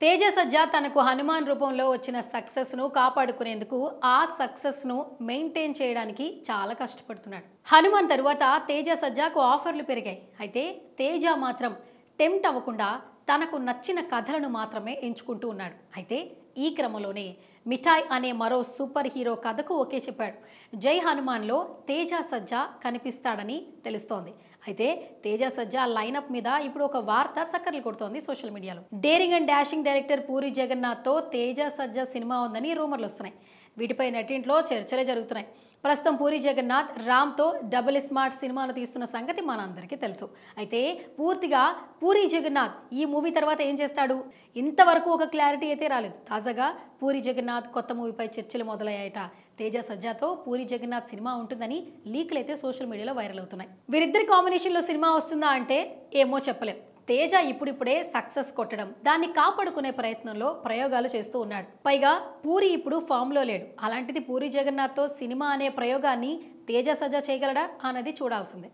తేజ సజ్జా తనకు హనుమాన్ రూపంలో వచ్చిన సక్సెస్ను కాపాడుకునేందుకు ఆ సక్సెస్ను మెయింటైన్ చేయడానికి చాలా కష్టపడుతున్నాడు. హనుమాన్ తరువాత తేజ సజ్జాకు ఆఫర్లు పెరిగాయి. అయితే తేజ మాత్రం టెంప్ట్ అవ్వకుండా తనకు నచ్చిన కథలను మాత్రమే ఎంచుకుంటూ ఉన్నాడు. అయితే ఈ క్రమంలోనే మిఠాయ్ అనే మరో సూపర్ హీరో కథకు ఓకే చెప్పాడు. జై హనుమాన్లో తేజ సజ్జా కనిపిస్తాడని తెలుస్తోంది. అయితే తేజ సజ్జా లైనప్ మీద ఇప్పుడు ఒక వార్త చక్కర్లు కొడుతోంది సోషల్ మీడియాలో. Daring and dashing director Puri జగన్నాథ్తో తేజ సజ్జా సినిమా ఉందని రూమర్లు వస్తున్నాయి. వీటిపై నెట్టింట్లో చర్చలే జరుగుతున్నాయి. ప్రస్తుతం పూరి జగన్నాథ్ రామ్తో డబుల్ స్మార్ట్ సినిమాను తీస్తున్న సంగతి మనందరికీ తెలుసు. అయితే పూర్తిగా పూరి జగన్నాథ్ ఈ మూవీ తర్వాత ఏం చేస్తాడు, ఇంతవరకు ఒక క్లారిటీ అయితే రాలేదు. తాజాగా పూరి జగన్నాథ్ కొత్త మూవీపై చర్చలు మొదలయ్యాయట. తేజ సజ్జాతో పూరి జగన్నాథ్ సినిమా ఉంటుందని లీక్లు అయితే సోషల్ మీడియాలో వైరల్ అవుతున్నాయి. వీరిద్దరి కాంబినేషన్లో సినిమా వస్తుందా అంటే ఏమో చెప్పలేం. తేజ ఇప్పుడిప్పుడే సక్సెస్ కొట్టడం, దాన్ని కాపాడుకునే ప్రయత్నంలో ప్రయోగాలు చేస్తూ ఉన్నాడు. పైగా పూరి ఇప్పుడు ఫామ్లో లేడు. అలాంటిది పూరి జగన్నాథ్తో సినిమా అనే ప్రయోగాన్ని తేజ సజ్జా చేయగలడా అన్నది చూడాల్సిందే.